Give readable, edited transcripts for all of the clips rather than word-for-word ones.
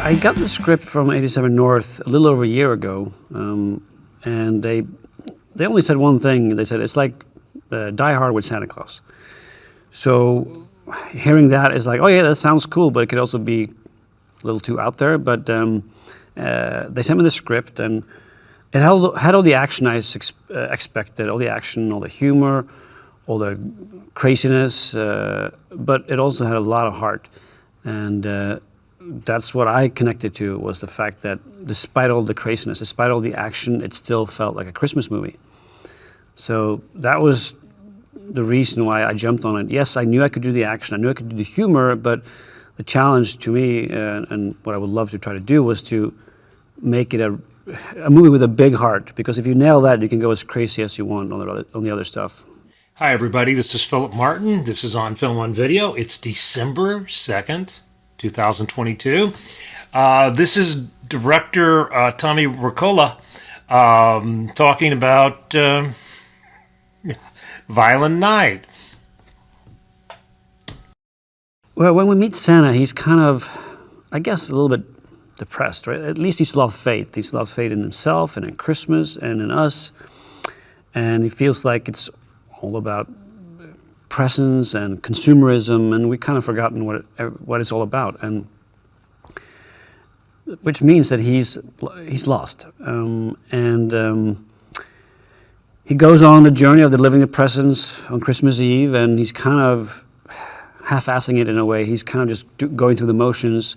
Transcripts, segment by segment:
I got the script from 87 North a little over a year ago, and they only said one thing. They said it's like Die Hard with Santa Claus. So hearing that is like, oh yeah, that sounds cool, but it could also be a little too out there. But they sent me the script, and it had all the action I expected, all the action, all the humor, all the craziness, but it also had a lot of heart. And that's what I connected to, was the fact that despite all the craziness, despite all the action, it still felt like a Christmas movie. So that was the reason why I jumped on it. Yes, I knew I could do the action, I knew I could do the humor, but the challenge to me, and what I would love to try to do, was to make it a movie with a big heart, because if you nail that, you can go as crazy as you want on the other stuff. Hi everybody, this is Philip Martin. This is On Film on Video. It's December 2nd, 2022. This is director Tommy Wirkola talking about Violent Night. Well, when we meet Santa, he's kind of, I guess, a little bit depressed, right? At least he's lost faith. He's lost faith in himself and in Christmas and in us. And he feels like it's all about presents and consumerism, and we've kind of forgotten what it's all about. And which means that he's lost. He goes on the journey of delivering the presents on Christmas Eve, and he's kind of half-assing it in a way. He's kind of just going through the motions,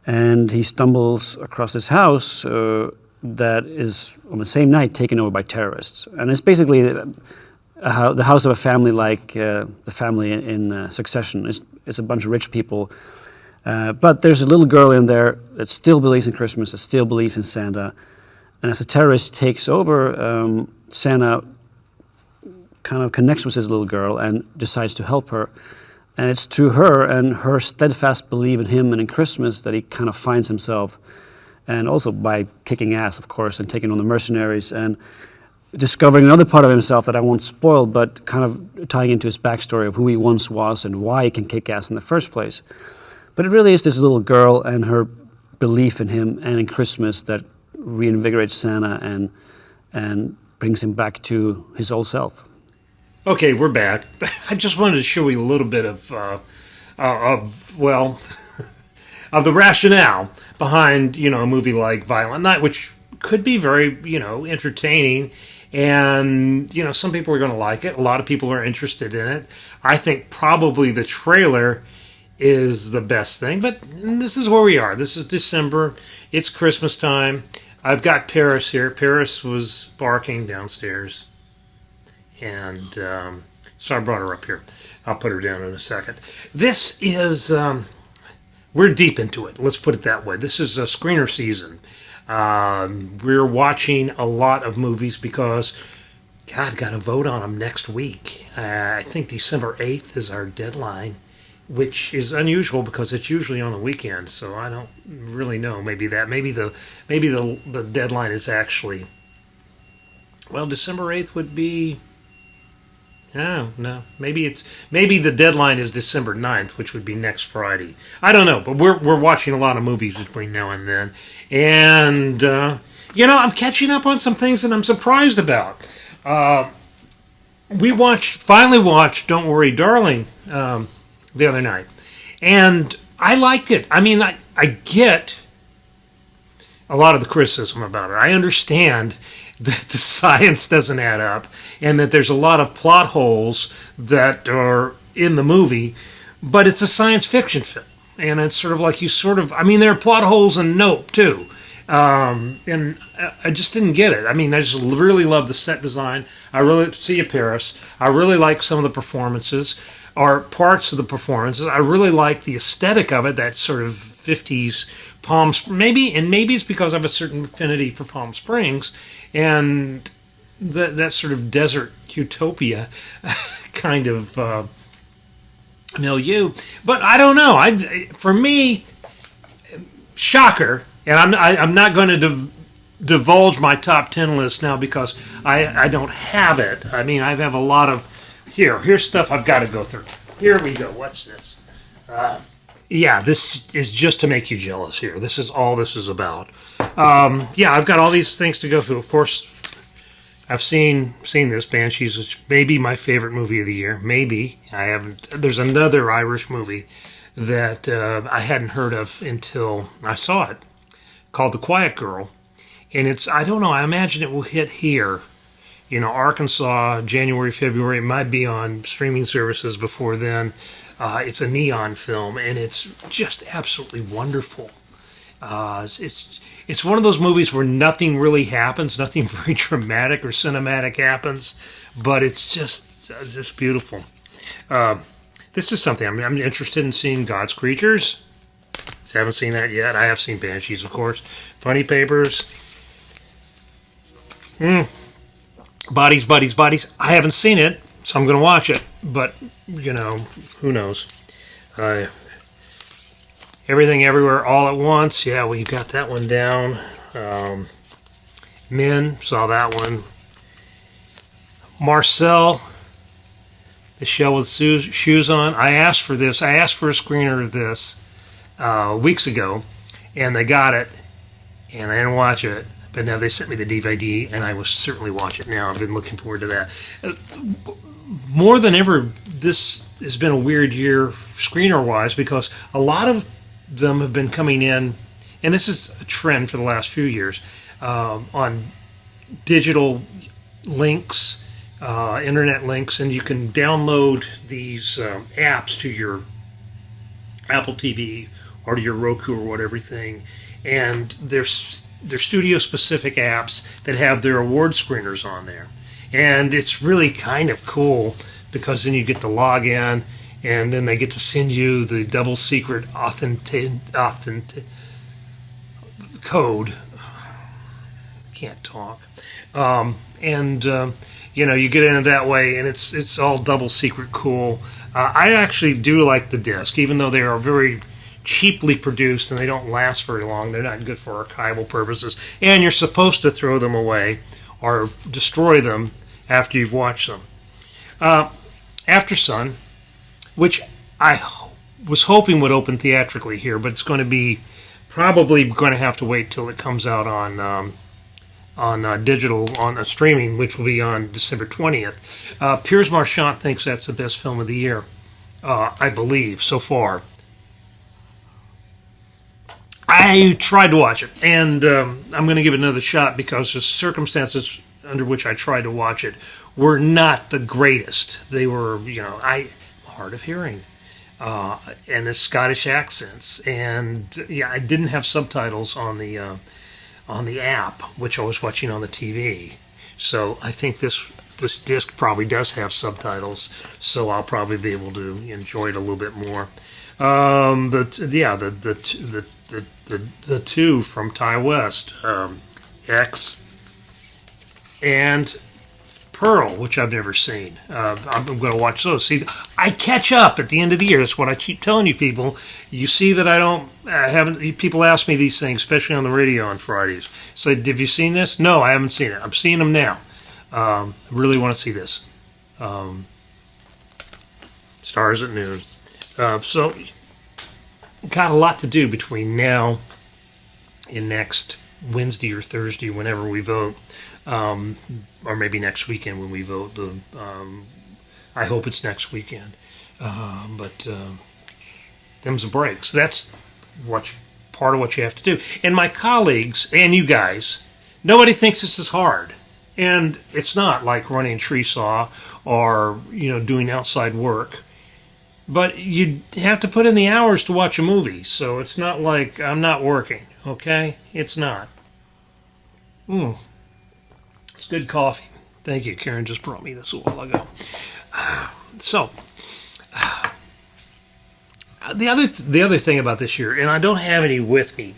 and he stumbles across this house that is on the same night taken over by terrorists. And it's basically the house of a family like the family in Succession. It's a bunch of rich people. But there's a little girl in there that still believes in Christmas, that still believes in Santa. And as a terrorist takes over, Santa kind of connects with this little girl and decides to help her. And it's through her and her steadfast belief in him and in Christmas that he kind of finds himself. And also by kicking ass, of course, and taking on the mercenaries and discovering another part of himself that I won't spoil, but kind of tying into his backstory of who he once was and why he can kick ass in the first place. But it really is this little girl and her belief in him and in Christmas that reinvigorates Santa and brings him back to his old self. Okay, we're back. I just wanted to show you a little bit of the rationale behind, a movie like Violent Night, which could be very, entertaining. And, some people are going to like it. A lot of people are interested in it. I think probably the trailer is the best thing. But this is where we are. This is December. It's Christmas time. I've got Paris here. Paris was barking downstairs. And so I brought her up here. I'll put her down in a second. This is, we're deep into it. Let's put it that way. This is a screener season. We're watching a lot of movies because, God, got to vote on them next week. I think December 8th is our deadline, which is unusual because it's usually on the weekend. So I don't really know. Maybe the deadline is actually, December 8th would be. No. Maybe the deadline is December 9th, which would be next Friday. I don't know, but we're watching a lot of movies between now and then. And I'm catching up on some things that I'm surprised about. We finally watched Don't Worry, Darling the other night. And I liked it. I mean, I get a lot of the criticism about it. I understand that the science doesn't add up and that there's a lot of plot holes that are in the movie, but it's a science fiction film. And it's sort of like there are plot holes in Nope, too. And I just didn't get it. I mean, I just really love the set design. I really see you, Paris. I really like some of the performances, or parts of the performances. I really like the aesthetic of it, that sort of 50s Palm Springs. Maybe it's because I have a certain affinity for Palm Springs and that sort of desert utopia kind of milieu. But I don't know. For me, shocker. And I'm not going to divulge my top 10 list now because I don't have it. I mean, I have a lot of... Here's stuff I've got to go through. Here we go. What's this? Yeah, this is just to make you jealous here. This is all this is about. Yeah, I've got all these things to go through. Of course, I've seen this Banshees, which may be my favorite movie of the year. Maybe I haven't. There's another Irish movie that I hadn't heard of until I saw it, called The Quiet Girl, and I don't know. I imagine it will hit here. Arkansas, January, February. It might be on streaming services before then. It's a neon film, and it's just absolutely wonderful. It's one of those movies where nothing really happens, nothing very dramatic or cinematic happens, but it's just beautiful. This is something I'm interested in seeing. God's Creatures. I haven't seen that yet. I have seen Banshees, of course. Funny Papers. Bodies, Bodies, Bodies. I haven't seen it, so I'm going to watch it. But, who knows? Everything, Everywhere, All at Once. Yeah, we got that one down. Men, saw that one. Marcel, The Shell with Shoes On. I asked for this. I asked for a screener of this weeks ago, and they got it, and I didn't watch it. But now they sent me the DVD, and I will certainly watch it now. I've been looking forward to that. More than ever, this has been a weird year screener-wise because a lot of them have been coming in, and this is a trend for the last few years, on digital links, internet links, and you can download these apps to your Apple TV or to your Roku or whatever thing, and they're studio-specific apps that have their award screeners on there. And it's really kind of cool because then you get to log in and then they get to send you the double secret authentic code. Can't talk. You get in it that way and it's all double secret cool. I actually do like the disc, even though they are very cheaply produced and they don't last very long. They're not good for archival purposes. And you're supposed to throw them away or destroy them after you've watched them. After Sun, which I was hoping would open theatrically here, but it's going to be probably going to have to wait till it comes out on digital, on streaming, which will be on December 20th. Piers Marchant thinks that's the best film of the year, I believe, so far. I tried to watch it, and I'm going to give it another shot because the circumstances under which I tried to watch it were not the greatest. They were, I'm hard of hearing, and the Scottish accents, and I didn't have subtitles on the app, which I was watching on the TV. So I think this disc probably does have subtitles, so I'll probably be able to enjoy it a little bit more. The two from Ty West, X and Pearl, which I've never seen. I'm going to watch those. See, I catch up at the end of the year. That's what I keep telling you people. You see that I don't haven't. People ask me these things, especially on the radio on Fridays. So, have you seen this? No, I haven't seen it. I'm seeing them now. I really want to see this. Stars at Noon. So, got a lot to do between now and next Wednesday or Thursday, whenever we vote, or maybe next weekend when we vote. I hope it's next weekend, but them's the breaks. That's part of what you have to do. And my colleagues and you guys, nobody thinks this is hard, and it's not like running a tree saw or doing outside work. But you have to put in the hours to watch a movie, so it's not like I'm not working, okay? It's not. It's good coffee. Thank you. Karen just brought me this a while ago. The other thing about this year, and I don't have any with me,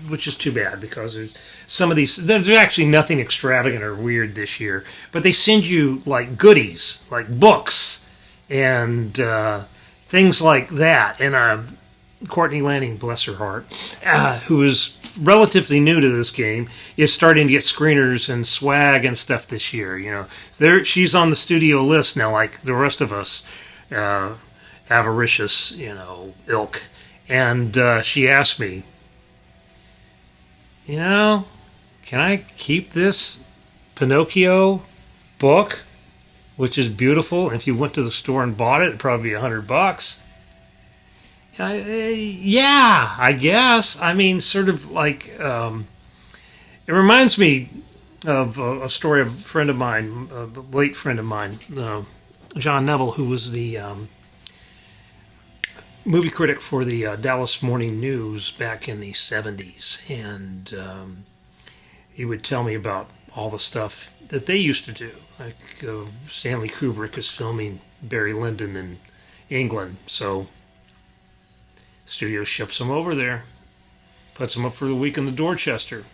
which is too bad because there's actually nothing extravagant or weird this year, but they send you like goodies, like books, and things like that. And Courtney Lanning, bless her heart, who is relatively new to this game, is starting to get screeners and swag and stuff this year. She's on the studio list now, like the rest of us, avaricious, ilk. And she asked me, can I keep this Pinocchio book, which is beautiful? And if you went to the store and bought it, it'd probably be $100. Yeah, I guess. I mean, sort of like, it reminds me of a story of a friend of mine, a late friend of mine, John Neville, who was the movie critic for the Dallas Morning News back in the 70s. And he would tell me about all the stuff that they used to do. Like Stanley Kubrick is filming Barry Lyndon in England, so studio ships them over there, puts them up for the week in the Dorchester,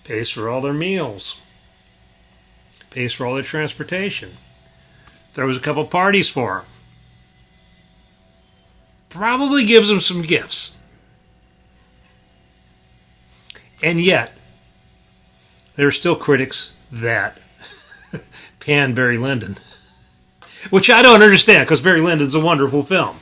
pays for all their meals, pays for all their transportation, throws a couple parties for them, probably gives them some gifts. And yet, there are still critics that pan Barry Lyndon, which I don't understand, because Barry Lyndon's a wonderful film.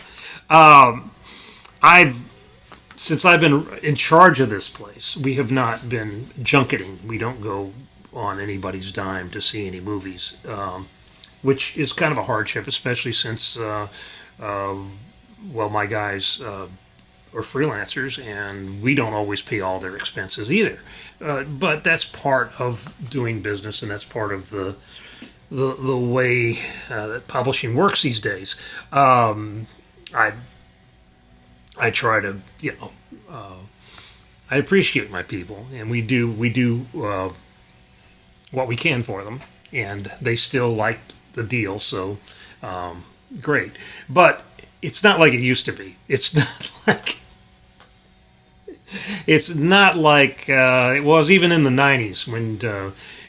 Since I've been in charge of this place, we have not been junketing. We don't go on anybody's dime to see any movies, which is kind of a hardship, especially since, my guys are freelancers, and we don't always pay all their expenses either. But that's part of doing business, and that's part of the way that publishing works these days. I try to, I appreciate my people, and we do what we can for them, and they still like the deal, so great. But it's not like it used to be. It's not like it was even in the 90s when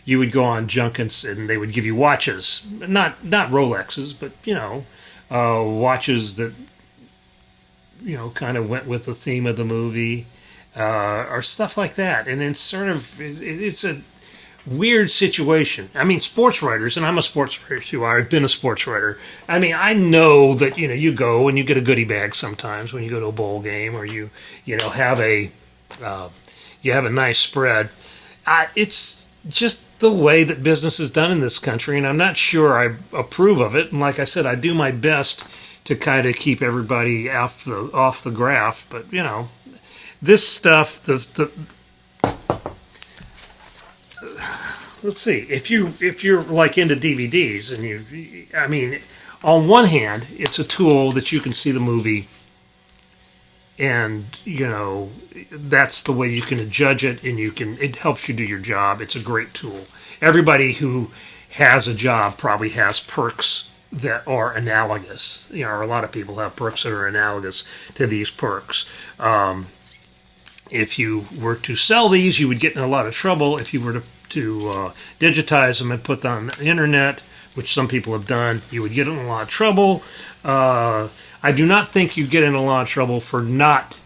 you would go on junkets and they would give you watches, not Rolexes, but watches that kind of went with the theme of the movie, or stuff like that. And it's it's a weird situation. I mean, sports writers, and I'm a sports writer too. I've been a sports writer. I mean, I know that you go and you get a goodie bag sometimes when you go to a bowl game, or you have a nice spread. It's just the way that business is done in this country, and I'm not sure I approve of it. And like I said, I do my best to kind of keep everybody off the graph, but this stuff. Let's see, if you're like into DVDs, and on one hand, it's a tool that you can see the movie, and that's the way you can judge it, and it helps you do your job. It's a great tool. Everybody who has a job probably has perks that are analogous. Or a lot of people have perks that are analogous to these perks. If you were to sell these, you would get in a lot of trouble. If you were to digitize them and put them on the internet, which some people have done, you would get in a lot of trouble. I do not think you'd get in a lot of trouble for not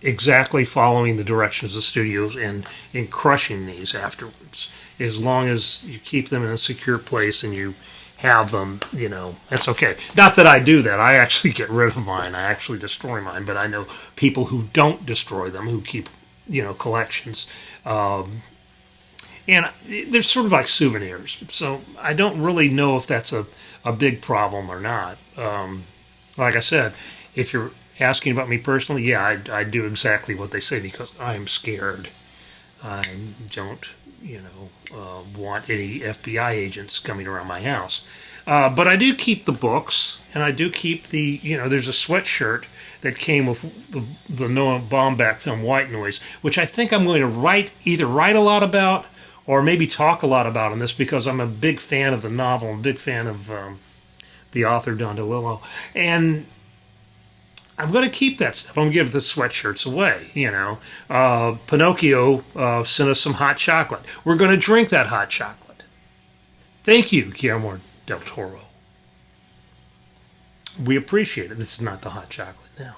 exactly following the directions of the studios and crushing these afterwards. As long as you keep them in a secure place and you have them, that's okay. Not that I do that. I actually get rid of mine. I actually destroy mine. But I know people who don't destroy them, who keep, collections. And they're sort of like souvenirs. So I don't really know if that's a big problem or not. Like I said, if you're asking about me personally, yeah, I do exactly what they say because I am scared. I don't want any FBI agents coming around my house. But I do keep the books, and I do keep the, there's a sweatshirt that came with the Noah Baumbach film White Noise, which I think I'm going to either write a lot about or maybe talk a lot about in this, because I'm a big fan of the novel, I'm a big fan of the author, Don DeLillo. And I'm going to keep that stuff. I'm going to give the sweatshirts away, Pinocchio sent us some hot chocolate. We're going to drink that hot chocolate. Thank you, Guillermo del Toro. We appreciate it. This is not the hot chocolate now,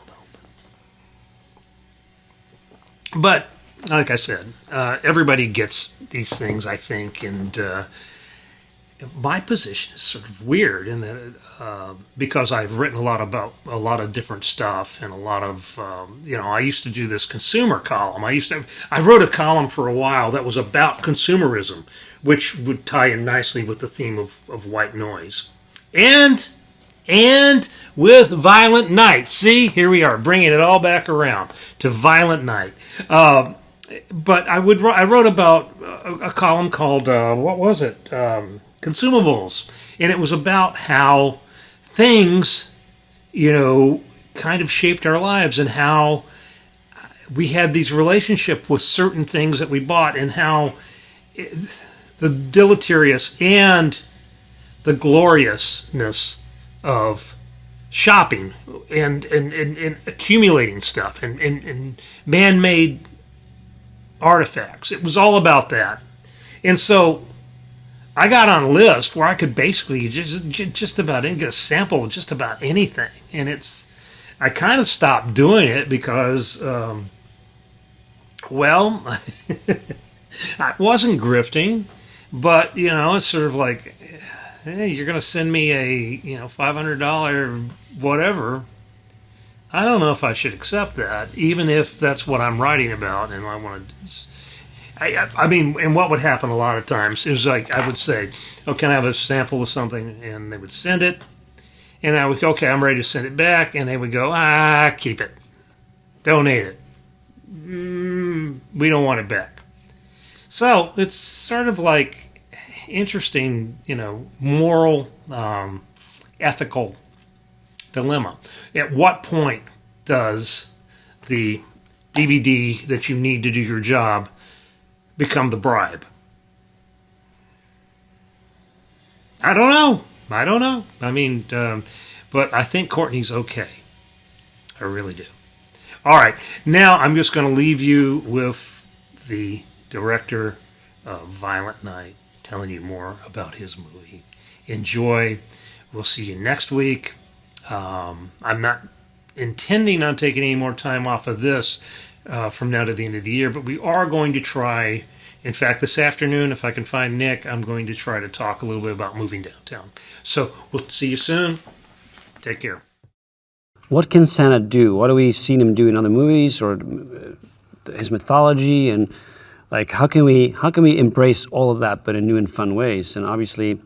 though. But, like I said, everybody gets these things, I think, and my position is sort of weird in that because I've written a lot about a lot of different stuff and a lot of I used to do this consumer column. I wrote a column for a while that was about consumerism, which would tie in nicely with the theme of white noise, and with Violent Night. See, here we are bringing it all back around to Violent Night. But I wrote about a column called what was it? Consumables, and it was about how things, kind of shaped our lives, and how we had these relationships with certain things that we bought, and how the deleterious and the gloriousness of shopping and accumulating stuff and man-made artifacts. It was all about that. And so I got on a list where I could basically just about get a sample of just about anything. And I kind of stopped doing it because, I wasn't grifting, but, it's sort of like, hey, you're going to send me a, $500 whatever. I don't know if I should accept that, even if that's what I'm writing about, and I want to. And what would happen a lot of times is like I would say, "Oh, can I have a sample of something?" And they would send it, and I would go, "Okay, I'm ready to send it back," and they would go, keep it, donate it. We don't want it back. So it's sort of like interesting, moral, ethical dilemma. At what point does the DVD that you need to do your job become the bribe? I don't know. I mean, but I think Courtney's okay. I really do. All right. Now I'm just going to leave you with the director of Violent Night telling you more about his movie. Enjoy. We'll see you next week. I'm not intending on taking any more time off of this from now to the end of the year, but we are going to try, in fact, this afternoon, if I can find Nick, I'm going to try to talk a little bit about moving downtown. So we'll see you soon. Take care. What can Santa do? What have we seen him do in other movies, or his mythology, and like how can we embrace all of that but in new and fun ways? And obviously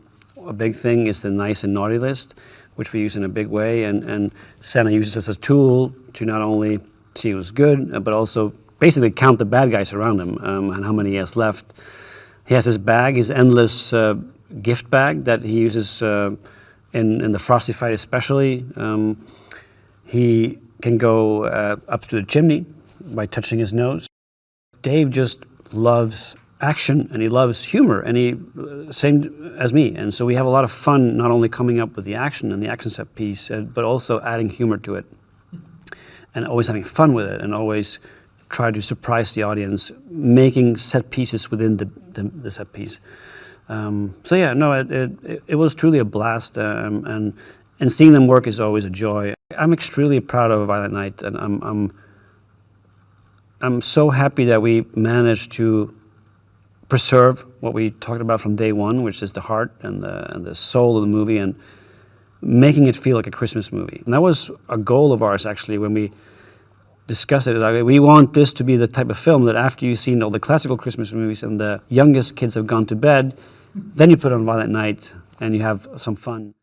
a big thing is the nice and naughty list, which we use in a big way, and Santa uses this as a tool to not only see who's good, but also basically count the bad guys around him and how many he has left. He has his bag, his endless gift bag that he uses in the Frosty fight especially. He can go up to the chimney by touching his nose. Dave just loves action, and he loves humor, and he same as me, and so we have a lot of fun not only coming up with the action and the action set piece, but also adding humor to it, and always having fun with it, and always try to surprise the audience, making set pieces within the set piece. It was truly a blast, and seeing them work is always a joy. I'm extremely proud of Violent Night, and I'm so happy that we managed to preserve what we talked about from day one, which is the heart and the soul of the movie, and making it feel like a Christmas movie. And that was a goal of ours, actually, when we discussed it. Like, we want this to be the type of film that after you've seen all the classical Christmas movies and the youngest kids have gone to bed, then you put on Violent Night and you have some fun.